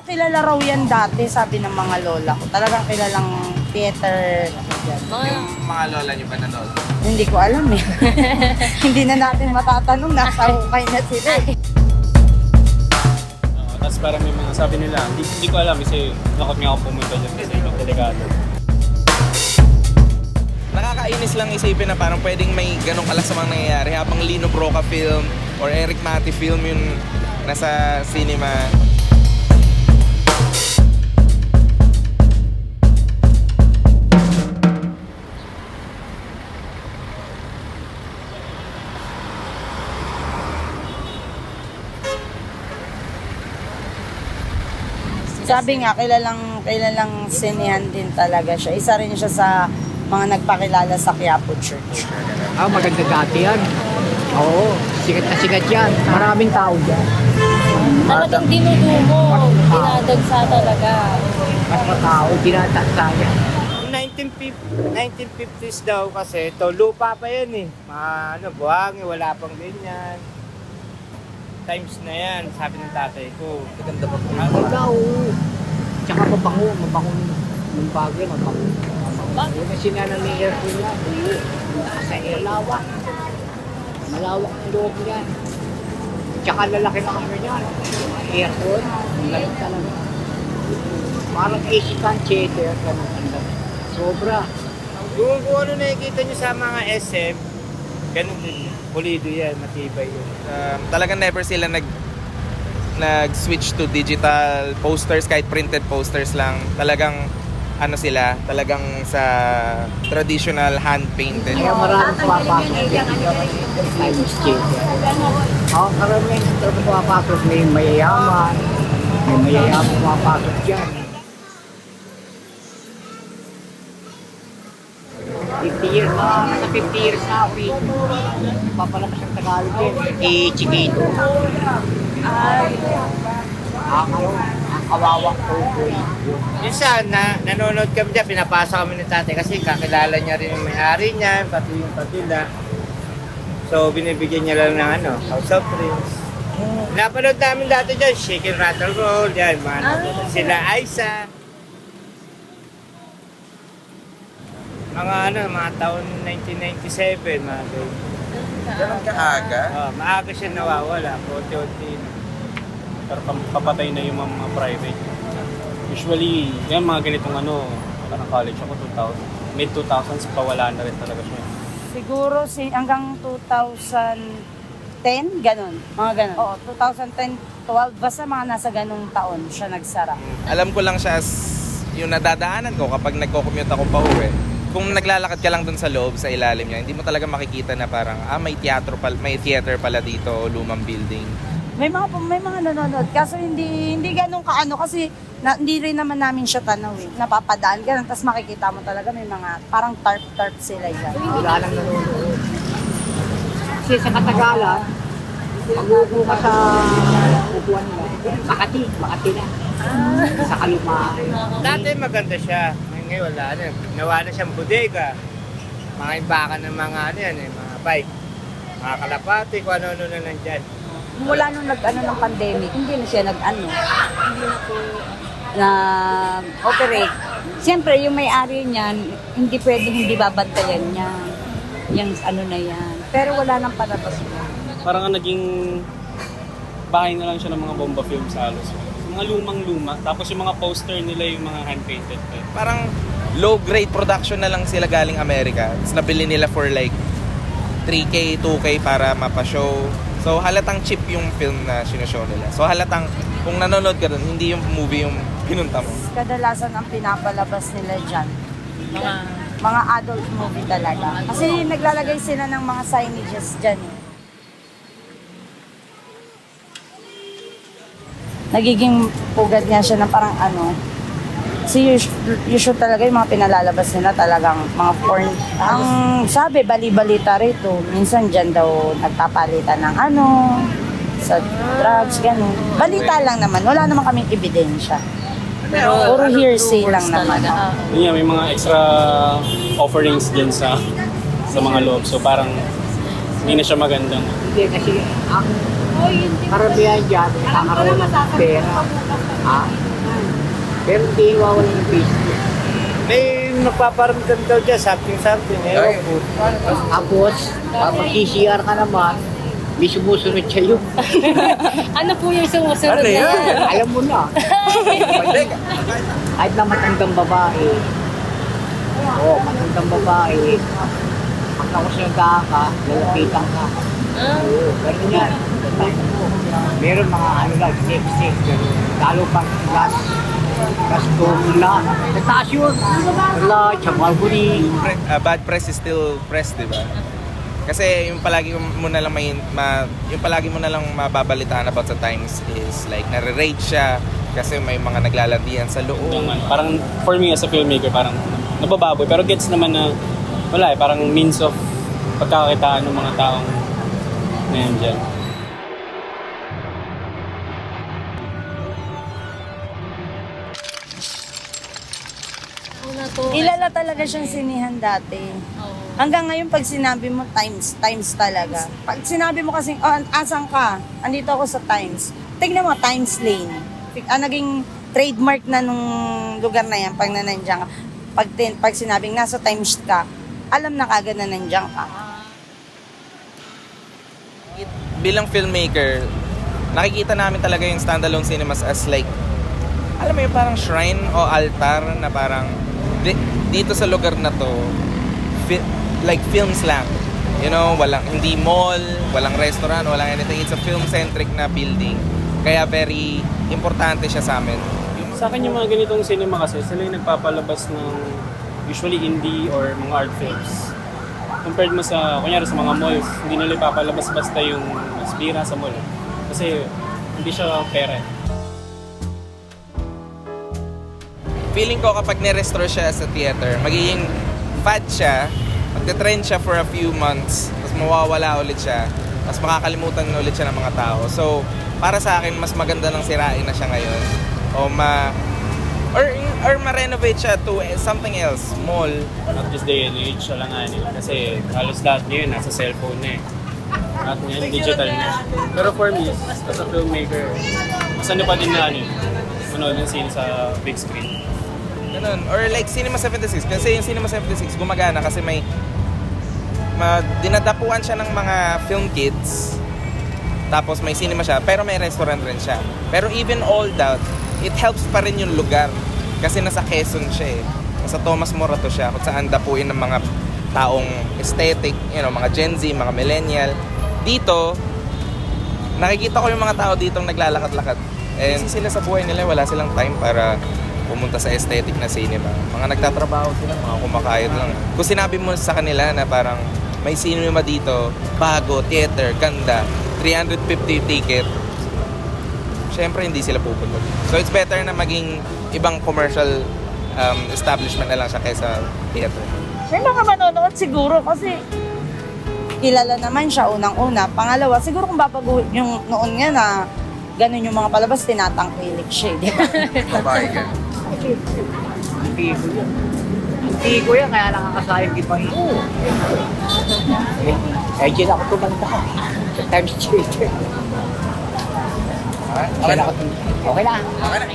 Pero kilala raw yan dati, sabi ng mga lola ko. Talagang kilalang theater. Yung mga lola niyo ba nanood? Hindi ko alam eh. Hindi na natin matatanong, nasa hukay na sila eh. Tapos parang may mga sabi nila, hindi ko alam kasi nakot nga ako pumunta dyan kasi yung delikado. Nakakainis lang isipin na parang pwedeng may ganong kalasamang nangyayari habang Lino Broca film or Eric Mati film yung nasa cinema. Sabi nga, kilalang sinehan din talaga siya. Isa rin siya sa mga nagpakilala sa Quiapo Church. Maganda dati yan. Oo, sikat na sikat yan. Maraming tao dyan. Talagang dinudumo, dinadagsa talaga. Mas matao, dinatasa yan. 1950s daw kasi ito lupa pa yan eh. Buhangin, wala pang ganyan. Times na yan, sabi ng tatay ko. Maganda pa po. Magaw. Tsaka mabango ng bagay, mabango. Yung sinana ni aircon niya, sa malawak. Malawak ang loob niyan. Tsaka lalaki ng ano niyan. Aircon, lalaki talaga. Parang Asian theater, sobra. Kung ano nakikita nyo sa mga SM, ganun din. Pulido yan, matibay yun. Talagang never sila nag-switch to digital posters, kahit printed posters lang. Talagang ano sila, talagang sa traditional hand-painted. Kaya maraming pumapasok yan. Times theater. Karamihan yung pumapasok, may mayayaman. May mayayaman pumapasok dyan. 50 years na, nasa 50 years na ako rin. Papalabas ang Tagalog din. Chiquito. Ang kawawang tuboy. Minsan, nanonood kami dyan, pinapasa kami ni tatay kasi kakilala niya rin yung may-ari niya, pati yung patila. So, binibigyan niya lang ng House of Prince. Napanood namin dati dyan, Shake and Rattle Roll, yan, sila Aiza. Mga taon 1997, mga ganyan. Ganun kaaga? Maaga siya nawawala, konti-unti na. Pero papatay na yung mga private. Usually, yan mga ganitong parang college ako, 2000. Mid-2000s pa wala na rin talaga siya. Siguro hanggang 2010, ganun. Mga ganun. Oo, 2010, 12, basta mga nasa ganung taon siya nagsara. Alam ko lang siya as yung nadadaanan ko kapag nagko-commute ako pa uwi. Kung naglalakad ka lang dun sa loob, sa ilalim niya, hindi mo talaga makikita na parang, may theater pala dito, lumang building. May mga nanonood, kaso hindi ganun kaano kasi hindi rin naman namin siya tanaw eh. Napapadaan ka, tapos makikita mo talaga may mga parang tarp sila yan. Wala lang nanonood. Kasi sa katagalan, pag uupo ka sa upuan nila, Makati na. Sa kalumaan. Dati maganda siya. Ngayon wala na. Nawa na siyang bodega. Mga imbakan ng mga mga bike. Mga kalapati, kung ano-ano na nandyan. Mula nung ng pandemic, hindi na siya hindi na po operate. Siyempre, yung may-ari niyan, hindi pwedeng hindi babantayan niya. Yung na yan. Pero wala nang palabas mo. Parang naging bahay na lang siya ng mga bomba films halos. Mga lumang-luma. Tapos yung mga poster nila yung mga hand-painted. Parang low-grade production na lang sila galing Amerika. Tapos nabili nila for like 3K, 2K para mapa-show. So halatang cheap yung film na sinushow nila. So halatang kung nanonood ka dun, hindi yung movie yung pinunta mo. Kadalasan ang pinapalabas nila dyan, mga adult movie talaga. Kasi naglalagay sila ng mga signages dyan eh. Nagiging pugad nga siya na parang kasi usual talaga yung mga pinalalabas nila talagang mga porn. Ang sabi, bali-balita rito. Minsan dyan daw nagpapalitan ng sa drugs, gano'n. Balita lang naman. Wala naman kaming ebidensya. Puro hearsay lang naman. Yun may mga extra offerings dyan sa mga loob. So parang hindi na siya magandang. Hindi kasi ang karamihan dyan, nakakaroon ng pera. Pero hindi iwawan ng Facebook. May nagpaparamdam daw dyan, something. Ewan po. Tapos, mag-CCR ka naman, may sumusunod sa'yo. Ano po yung sumusunod Ano na? yan? Alam mo na. Kahit na matandang babae, matandang babae, pag nakusunod ka, lalapitan ka. Oo, ganun yan. Meron mga ano lang, sex, lalo pang gas tumula. Nataas yun. Wala, tsaka Bad press is still press, di ba? Kasi yung palagi mo na lang yung palagi mo na lang mababalitaan about sa Times is like nare-rate siya kasi may mga naglalandian sa loob. Naman. Parang for me as a filmmaker, parang nabababoy. Pero gets naman na wala parang means of pagkakakitaan ng mga taong ngayon dyan. Una to. Kilala talaga siyang sinihan dati. Oo. Hanggang ngayon, pag sinabi mo Times talaga. Pag sinabi mo kasi, asan ka? Andito ako sa Times. Tignan mo, Times Lane. Naging trademark na nung lugar na yan pag nandiyan ka. Pag sinabing nasa Times ka, alam na kagad na nandiyan ka. Bilang filmmaker, nakikita namin talaga yung standalone cinemas as like, alam mo yung parang shrine o altar na parang dito sa lugar na to, like films lang. You know, hindi mall, walang restaurant, walang anything. It's a film-centric na building. Kaya very importante siya sa amin. Sa akin yung mga ganitong cinema kasi, sila yung nagpapalabas ng usually indie or mga art films. Compared mo sa, kunyari sa mga malls, hindi nila ipapalabas basta yung bira sa mall. Kasi hindi siya pera. Feeling ko kapag nirestore siya sa theater, magiging fad siya, magte-trend siya for a few months, tapos mawawala ulit siya, tapos makakalimutan ulit siya ng mga tao. So, para sa akin, mas maganda nang sirain na siya ngayon. Or ma-renovate siya to something else, mall. Not this day and age, alangan nila. Kasi halos lahat ngayon nasa cellphone na eh. At ngayon, digital na. Pero for me, as a filmmaker, mas ano pa din na manood ng scene sa big screen. Ganun. Or like Cinema 76. Kasi yung Cinema 76 gumagana kasi may dinadapuan siya ng mga film kids. Tapos may cinema siya, pero may restaurant rin siya. Pero even all that, it helps pa rin yung lugar. Kasi nasa Quezon siya eh. Nasa Tomas Morato siya, kung saan dapuin ng mga taong aesthetic, mga Gen Z, mga millennial. Dito, nakikita ko yung mga tao ditong naglalakad-lakad. And sila sa buhay nila, wala silang time para pumunta sa aesthetic na cinema. Mga nagtatrabaho sila, mga kumakayod lang. Kung sinabi mo sa kanila na parang may cinema dito, bago, theater, ganda, 350 ticket, syempre hindi sila pupunta. So it's better na maging ibang commercial establishment na lang siya kaysa theater. May mga manonood siguro kasi kilala naman siya unang-una. Pangalawa, siguro kung babaguhin yung noon nga na ganun yung mga palabas, tinatangkilik siya. Di ba? Babae ka. Antigo yan. Antigo yan, kaya nakakasayang di pa rin. Eh, dyan ako tumanda sa Times Theater. Okay Dyan ako tumanda. Okay na. na.